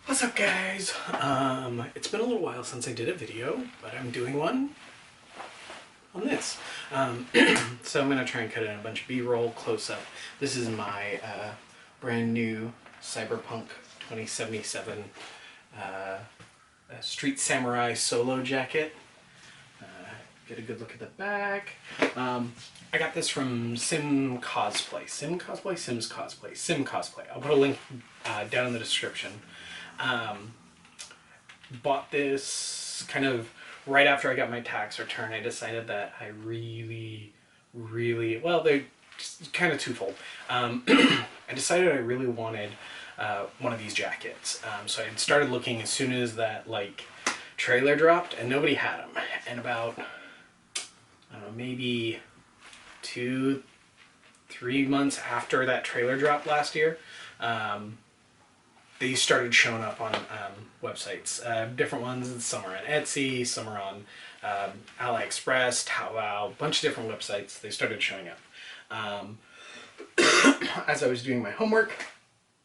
What's up, guys? It's been a little while since I did a video, but I'm doing one on this. So I'm going to try and cut in a bunch of B-roll close-up. This is my brand new cyberpunk2077 Street Samurai solo jacket. Get a good look at the back. I got this from Sim Cosplay. Sim Cosplay? Sims Cosplay. Sim Cosplay. I'll put a link down in the description. Bought this kind of right after I got my tax return. I decided that I really, well, they're kind of twofold. I decided I really wanted one of these jackets. So I started looking as soon as that trailer dropped, and nobody had them. And about, I don't know, maybe 2-3 months after that trailer dropped last year, they started showing up on websites, different ones. Some are on Etsy, some are on AliExpress, Taobao, a bunch of different websites. They started showing up. As I was doing my homework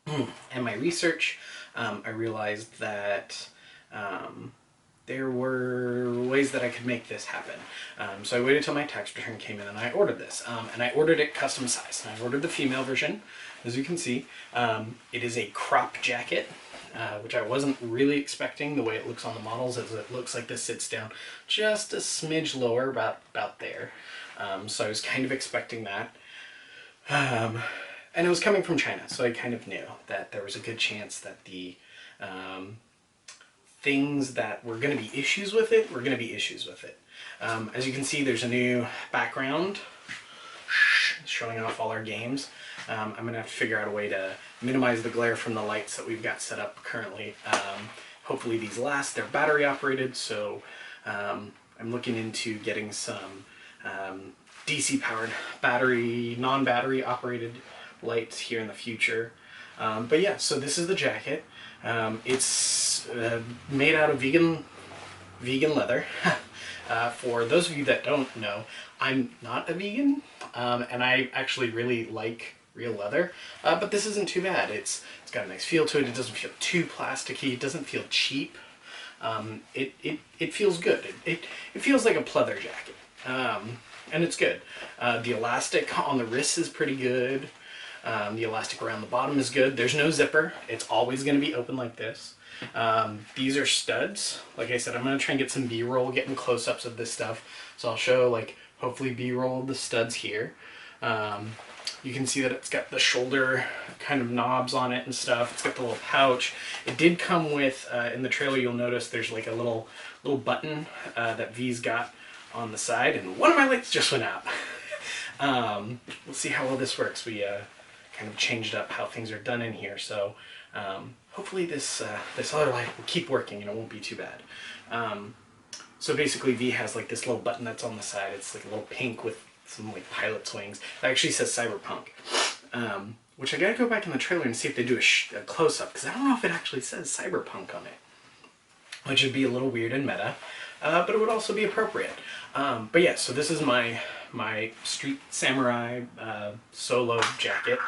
and my research, I realized that there were ways that I could make this happen. So I waited till my tax return came in and I ordered this. And I ordered it custom size. And I ordered the female version. As you can see, it is a crop jacket, which I wasn't really expecting the way it looks on the models, as it looks like this sits down just a smidge lower, about there. So I was kind of expecting that. And it was coming from China, so I kind of knew that there was a good chance that the things that were going to be issues with it were going to be issues with it. As you can see, there's a new background showing off all our games. I'm going to have to figure out a way to minimize the glare from the lights that we've got set up currently. Hopefully these last. They're battery operated, so I'm looking into getting some DC powered non-battery operated lights here in the future. But yeah, so this is the jacket. It's made out of vegan leather. For those of you that don't know, I'm not a vegan, and I actually really like real leather, but this isn't too bad. It's got a nice feel to it. It doesn't feel too plasticky. It doesn't feel cheap. It feels good. It feels like a pleather jacket, and it's good. The elastic on the wrist is pretty good. The elastic around the bottom is good. There's no zipper. It's always going to be open like this. These are studs. Like I said, I'm going to try and get some B-roll, getting close-ups of this stuff. So I'll show, hopefully B-roll of the studs here. You can see that it's got the shoulder kind of knobs on it and stuff. It's got the little pouch. It did come with, in the trailer you'll notice there's a little button that V's got on the side, and one of my lights just went out. We'll see how well this works. We kind of changed up how things are done in here, so hopefully this other light will keep working and it won't be too bad. So basically V has this little button that's on the side. It's a little pink with some pilot's wings. It actually says cyberpunk, which I gotta go back in the trailer and see if they do a close-up, because I don't know if it actually says cyberpunk on it, which would be a little weird and meta, but it would also be appropriate. But yeah, so this is my Street Samurai solo jacket.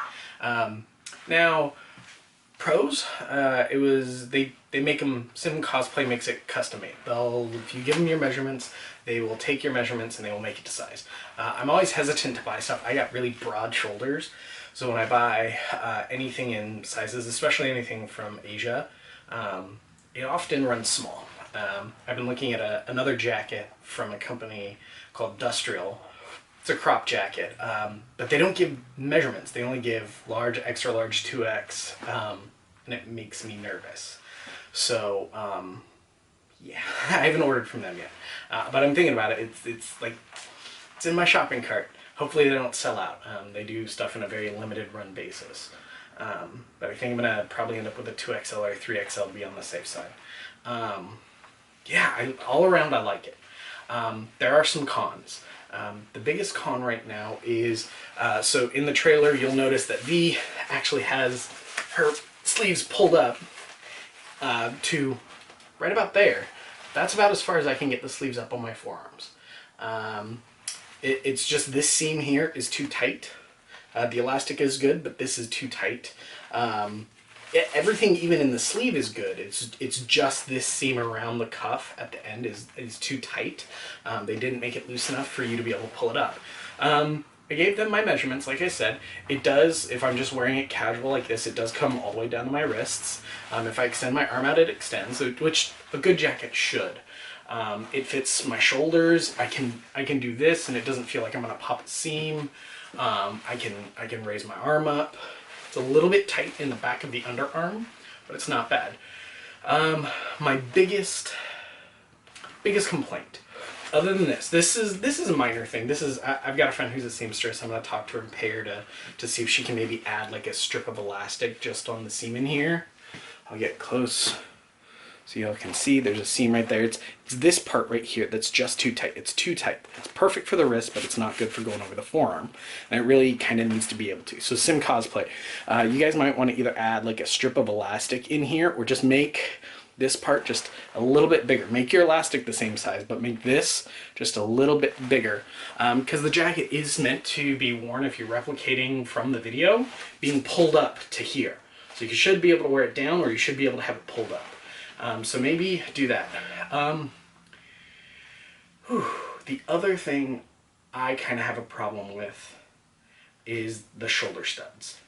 Now, pros, they make them, Sim Cosplay makes it custom made. If you give them your measurements, they will take your measurements and they will make it to size. I'm always hesitant to buy stuff. I got really broad shoulders, so when I buy anything in sizes, especially anything from Asia, it often runs small. I've been looking at another jacket from a company called Industrial. It's a crop jacket, but they don't give measurements. They only give large, extra large, 2X, and it makes me nervous. So, yeah, I haven't ordered from them yet, but I'm thinking about it. It's in my shopping cart. Hopefully they don't sell out. They do stuff in a very limited run basis, but I think I'm gonna probably end up with a 2XL or 3XL to be on the safe side. Yeah, all around I like it. There are some cons. The biggest con right now is, so in the trailer you'll notice that V actually has her sleeves pulled up to right about there. That's about as far as I can get the sleeves up on my forearms. It's just this seam here is too tight. The elastic is good, but this is too tight. everything even in the sleeve is good. It's just this seam around the cuff at the end is too tight. They didn't make it loose enough for you to be able to pull it up. I gave them my measurements, like I said. It does, if I'm just wearing it casual like this, it does come all the way down to my wrists. If I extend my arm out, it extends, which a good jacket should. It fits my shoulders. I can do this and it doesn't feel like I'm gonna pop a seam. I can raise my arm up. It's a little bit tight in the back of the underarm, but it's not bad. My biggest complaint, other than this is a minor thing. I've got a friend who's a seamstress. I'm gonna talk to her and pay her to see if she can maybe add like a strip of elastic just on the seam in here. I'll get close so y'all can see there's a seam right there. It's this part right here that's just too tight. It's too tight. It's perfect for the wrist, but it's not good for going over the forearm. And it really kind of needs to be able to. So Sim Cosplay, you guys might want to either add like a strip of elastic in here or just make this part just a little bit bigger. Make your elastic the same size, but make this just a little bit bigger. Because the jacket is meant to be worn, if you're replicating from the video, being pulled up to here. So you should be able to wear it down, or you should be able to have it pulled up. So maybe do that. The other thing I kind of have a problem with is the shoulder studs.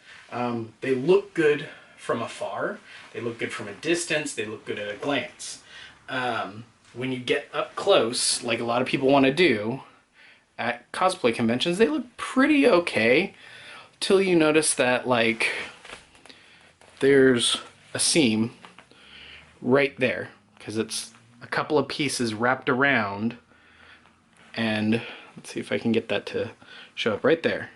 They look good from afar. They look good from a distance. They look good at a glance. When you get up close, like a lot of people want to do at cosplay conventions, they look pretty okay till you notice that like there's a seam right there because it's a couple of pieces wrapped around, and let's see if I can get that to show up right there.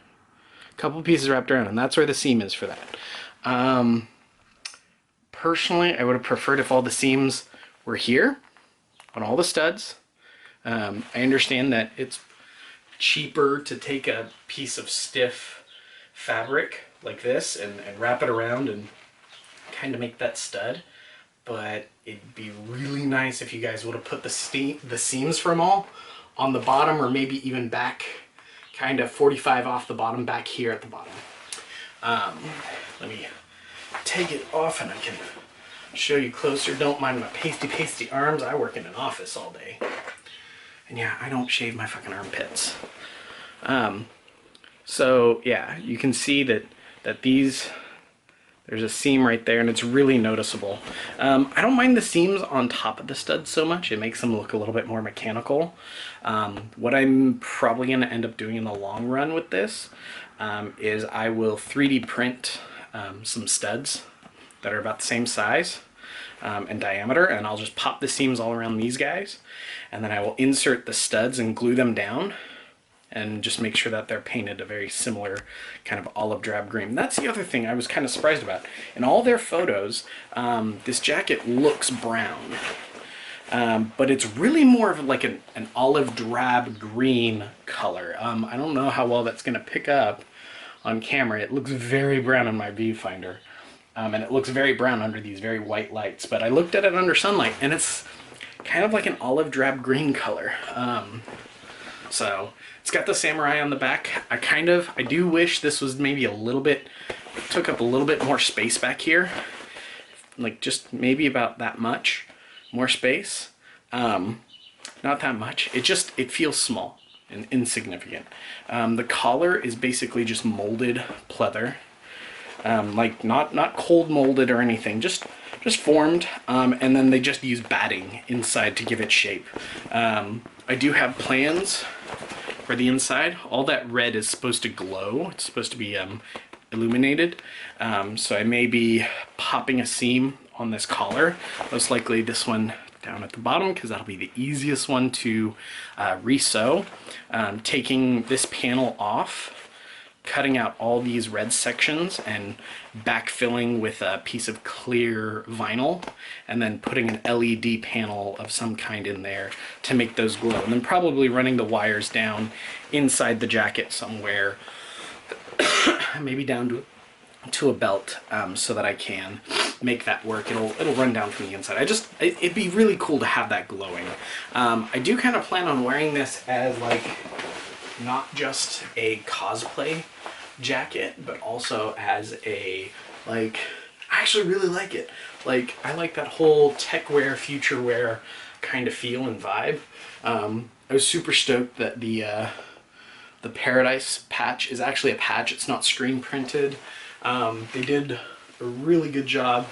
A couple of pieces wrapped around, and that's where the seam is for that. Personally, I would have preferred if all the seams were here on all the studs. I understand that it's cheaper to take a piece of stiff fabric like this and wrap it around and kind of make that stud, but it'd be really nice if you guys would have put the seams from all on the bottom, or maybe even back kind of 45 off the bottom back here at the bottom. Let me take it off and I can show you closer. Don't mind my pasty arms. I work in an office all day. And yeah, I don't shave my fucking armpits. So yeah, you can see that there's a seam right there, and it's really noticeable. I don't mind the seams on top of the studs so much. It makes them look a little bit more mechanical. What I'm probably going to end up doing in the long run with this is I will 3D print some studs that are about the same size and diameter, and I'll just pop the seams all around these guys, and then I will insert the studs and glue them down and just make sure that they're painted a very similar kind of olive drab green. That's the other thing I was kind of surprised about. In all their photos, this jacket looks brown, but it's really more of like an olive drab green color. I don't know how well that's gonna pick up on camera. It looks very brown in my viewfinder, and it looks very brown under these very white lights, but I looked at it under sunlight and it's kind of like an olive drab green color. So it's got the samurai on the back. I do wish this was maybe a little bit, took up a little bit more space back here. Like just maybe about that much more space. Not that much. It feels small and insignificant. The collar is basically just molded pleather. Like not cold molded or anything, just formed, and then they just use batting inside to give it shape. I do have plans for the inside. All that red is supposed to glow. It's supposed to be illuminated. So I may be popping a seam on this collar. Most likely this one down at the bottom, because that'll be the easiest one to re-sew. Taking this panel off, cutting out all these red sections and backfilling with a piece of clear vinyl, and then putting an LED panel of some kind in there to make those glow, and then probably running the wires down inside the jacket somewhere, maybe down to a belt, so that I can make that work. It'll run down from the inside. It'd be really cool to have that glowing. I do kind of plan on wearing this as like not just a cosplay jacket, but also as a, like, actually really like it. Like, I like that whole tech wear, future wear kind of feel and vibe. I was super stoked that the Paradise patch is actually a patch. It's not screen printed. They did a really good job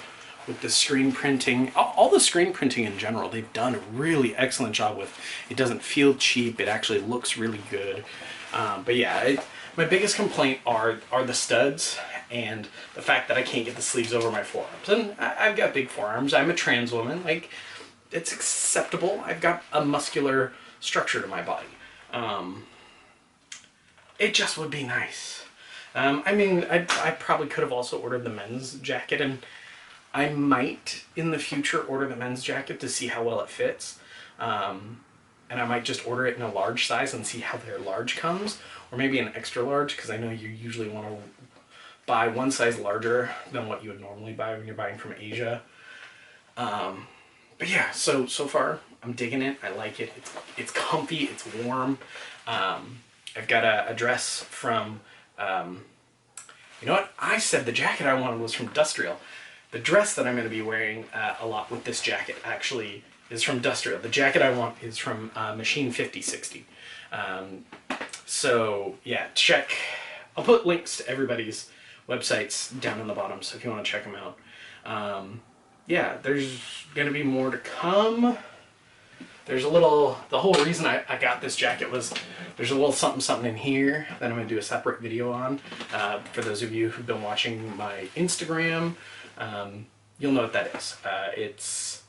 with the screen printing. All the screen printing in general, they've done a really excellent job with. It doesn't feel cheap. It actually looks really good. But yeah, my biggest complaint are the studs and the fact that I can't get the sleeves over my forearms. And I've got big forearms. I'm a trans woman. Like, it's acceptable. I've got a muscular structure to my body. It just would be nice. I mean, I probably could have also ordered the men's jacket, and I might in the future order the men's jacket to see how well it fits. And I might just order it in a large size and see how their large comes, or maybe an extra large, because I know you usually want to buy one size larger than what you would normally buy when you're buying from Asia. But yeah, so far I'm digging it. I like it. It's comfy. It's warm. I've got a dress from, you know what? I said the jacket I wanted was from Industrial. The dress that I'm going to be wearing a lot with this jacket actually is from Industrial. The jacket I want is from Machine 5060. So yeah, check. I'll put links to everybody's websites down in the bottom, so if you want to check them out. Yeah, there's going to be more to come. There's a little, the whole reason I got this jacket was there's a little something in here that I'm going to do a separate video on. For those of you who've been watching my Instagram, you'll know what that is. It's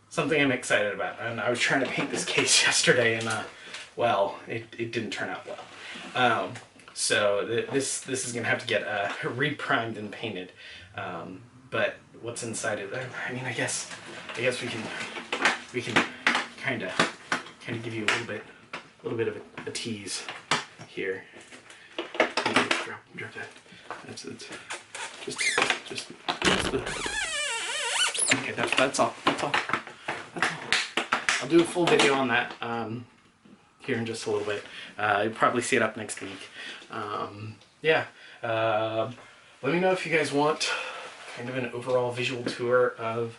something I'm excited about. And I was trying to paint this case yesterday, and well, it didn't turn out well. So this is going to have to get reprimed and painted. But what's inside it, I mean, I guess we can kind of give you a little bit of a tease here. Drop that. That's just the. Okay, that's all. I'll do a full video on that here in just a little bit. You'll probably see it up next week. Yeah. Let me know if you guys want kind of an overall visual tour of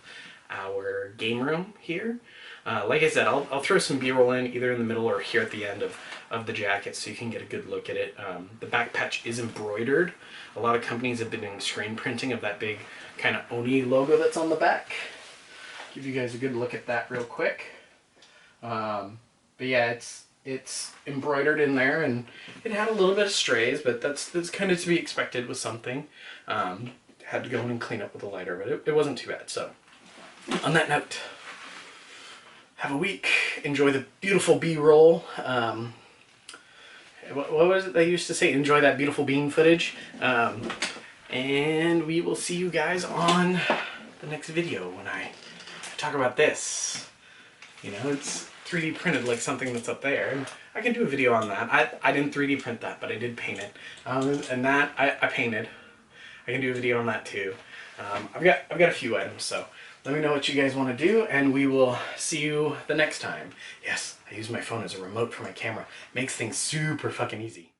our game room here. Like I said, I'll throw some B-roll in either in the middle or here at the end of the jacket so you can get a good look at it. The back patch is embroidered. A lot of companies have been doing screen printing of that big kind of Oni logo that's on the back. Give you guys a good look at that real quick. But yeah, it's embroidered in there, and it had a little bit of strays, but that's kind of to be expected with something. Had to go in and clean up with a lighter, but it wasn't too bad. So on that note, have a week. Enjoy the beautiful B-roll. What was it they used to say? Enjoy that beautiful bean footage. And we will see you guys on the next video when I talk about this. You know, it's 3D printed like something that's up there. And I can do a video on that. I didn't 3D print that, but I did paint it. And that I painted. I can do a video on that too. I've got a few items, so let me know what you guys want to do, and we will see you the next time. Yes, I use my phone as a remote for my camera. Makes things super fucking easy.